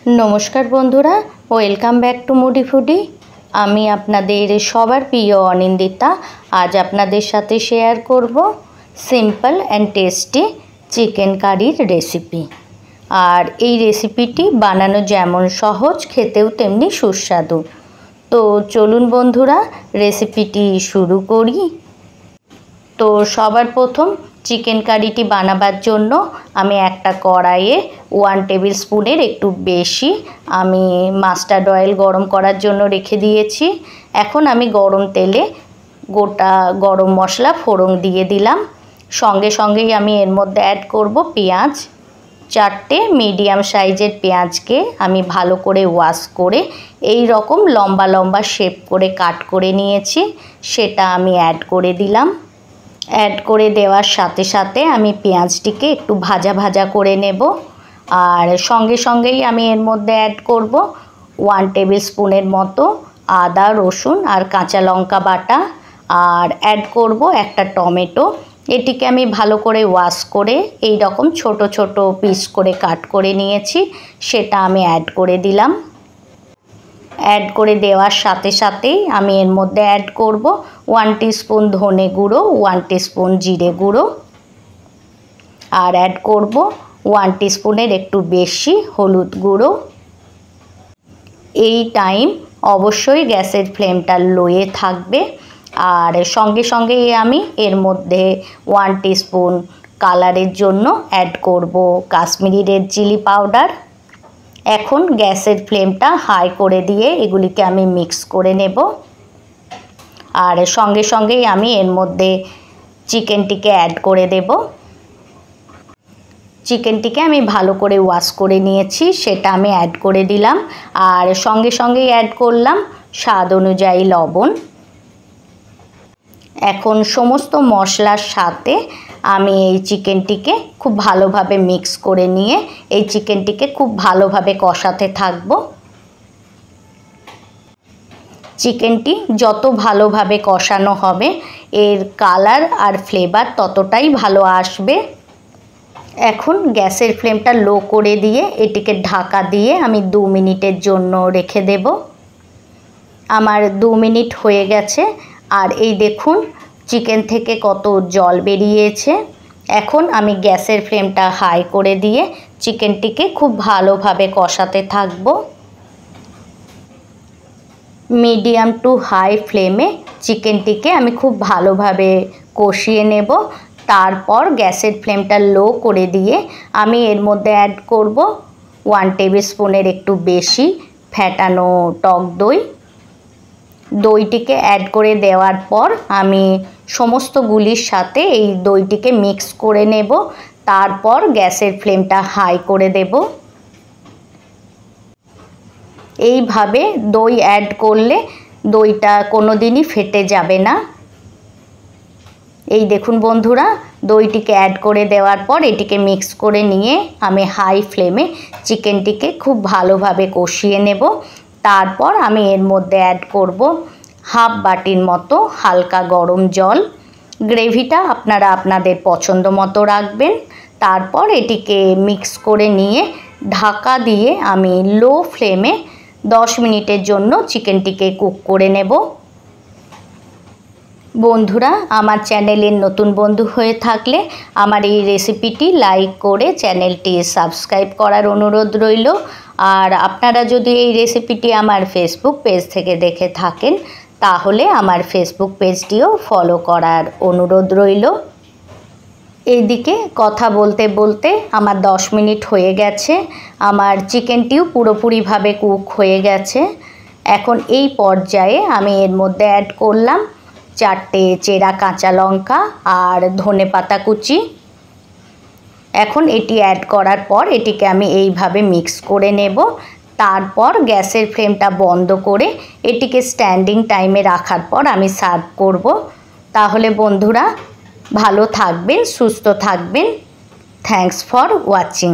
नमस्कार बंधुरा welcome back to मुडी फूडी। आमी आपनादेर सबार प्रिय अनिंदिता आज आपनादेर साथे शेयर करब सिम्पल एंड टेस्टी चिकेन कारिर रेसिपि। और ये रेसिपिटी बानानो जेमन सहज खेतेও तेमनि सुस्वादु। तो चलुन बंधुरा रेसिपिटी शुरू करी। तो सबार प्रथम चिकेन कारिटी बानाबार जोन्नो आमी एकटा कड़ाइए 1 टेबिल स्पूनेर एकटू बेशी आमी मास्टार्ड अয়েল गरम करार जोन्नो रेखे दिएछि। एखन आमी गरम तेले गोटा गरम मशला फोड़न दिए दिलाम। संगे संगेई आमी एर मध्य ऐड करब पेঁয়াজ। 4टे मीडियम साइजेर पेঁয়াজকে आमी भालो करे वाश करे एई रकम लम्बा लम्बा शेप करे काट करे निएछि, सेटा आमी ऐड करे दिलाम। ऐड करे देवार साथे साथे आमी पेঁয়াজটিকে एकटू भाजा भाजा करे नेब। और संगे संगेई आमी एर मध्य ऐड करब 1 टेबिल स्पूनेर मतो आदा रसुन और काँचा लंका बाटा। और ऐड करब एकटा टमेटो। एटिके आमी भालो करे वाश करे एई रकम छोटो छोटो पिस करे काट करे निएछि, सेटा आमी ऐड करे दिलाम। ऐड करे देवार साथे साथे आमी एर मध्य ऐड करब 1 टीस्पून धने गुड़ो 1 टीस्पून जिरे गुड़ो और ऐड करब 1 टीस्पूनेर एकटू बेशी हलुद गुड़ो। এই টাইম অবশ্যই গ্যাসের ফ্লেমটা লোয়ে থাকবে। আর সঙ্গে সঙ্গেই আমি এর মধ্যে 1 টিস্পুন কালারের জন্য অ্যাড করব কাশ্মীরি রেড চিলি পাউডার। এখন গ্যাসের ফ্লেমটা হাই করে দিয়ে এগুলিকে আমি মিক্স করে নেব। আর সঙ্গে সঙ্গেই আমি এর মধ্যে চিকেনটিকে অ্যাড করে দেব। চিকেনটিকে আমি ভালো করে ওয়াশ করে নিয়েছি, সেটা আমি অ্যাড করে দিলাম। আর সঙ্গে সঙ্গেই অ্যাড করলাম স্বাদ অনুযায়ী লবণ। এখন সমস্ত মশলার সাথে আমি এই চিকেনটিকে খুব ভালোভাবে মিক্স করে নিয়ে এই চিকেনটিকে খুব ভালোভাবে কষাতে থাকব। চিকেনটি যত ভালোভাবে কষানো হবে এর কালার আর ফ্লেভার ততটাই ভালো আসবে। এখন গ্যাসের ফ্লেমটা লো করে দিয়ে এটিকে ঢাকা দিয়ে আমি 2 মিনিটের জন্য রেখে দেব। আমার 2 মিনিট হয়ে গেছে আর এই দেখুন চিকেন থেকে কত জল বেরিয়েছে। এখন আমি গ্যাসের ফ্লেমটা হাই করে দিয়ে চিকেনটিকে খুব ভালোভাবে কষাতে থাকব। মিডিয়াম টু হাই ফ্লেমে চিকেনটিকে আমি খুব ভালোভাবে কষিয়ে নেব। তারপর গ্যাসের ফ্লেমটা লো করে দিয়ে আমি এর মধ্যে অ্যাড করব 1 টেবিল স্পুনের একটু বেশি ফ্যাটানো টক দই। দইটিকে অ্যাড করে দেওয়ার পর আমি সমস্ত গুলির সাথে এই দইটিকে মিক্স করে নেব। তারপর গ্যাসের ফ্লেমটা হাই করে দেব। এইভাবে দই অ্যাড করলে দইটা কোনোদিনই ফেটে যাবে না। এই দেখুন বন্ধুরা দইটিকে অ্যাড করে দেওয়ার পর এটিকে মিক্স করে নিয়ে আমি হাই ফ্লেমে চিকেনটিকে খুব ভালোভাবে কষিয়ে নেব। তারপর আমি এর মধ্যে অ্যাড করব হাফ বাটির মতো হালকা গরম জল। গ্রেভিটা আপনারা আপনাদের পছন্দ মতো রাখবেন। তারপর এটিকে মিক্স করে নিয়ে ঢাকা দিয়ে আমি লো ফ্লেমে 10 মিনিটের জন্য চিকেনটিকে কুক করে নেব। বন্ধুরা আমার চ্যানেলের নতুন বন্ধু হয়ে থাকলে আমার এই রেসিপিটি লাইক করে চ্যানেলটি সাবস্ক্রাইব করার অনুরোধ রইল। আর আপনারা যদি এই রেসিপিটি আমার ফেসবুক পেজ থেকে দেখে থাকেন তাহলে আমার ফেসবুক পেজটিও ফলো করার অনুরোধ রইল। এইদিকে কথা বলতে বলতে আমার 10 মিনিট হয়ে গেছে। আমার চিকেনটিও পুরোপুরিভাবে কুক হয়ে গেছে। এখন এই পর্যায়ে আমি এর মধ্যে অ্যাড করলাম 4টে চেরা কাঁচা লঙ্কা আর ধনেপাতা কুচি। এখন এটি অ্যাড করার পর এটিকে আমি এইভাবে মিক্স করে নেব। তারপর গ্যাসের ফ্লেমটা বন্ধ করে এটিকে স্ট্যান্ডিং টাইমে রাখার পর আমি সার্ভ করব। তাহলে বন্ধুরা ভালো থাকবেন, সুস্থ থাকবেন। Thanks for watching.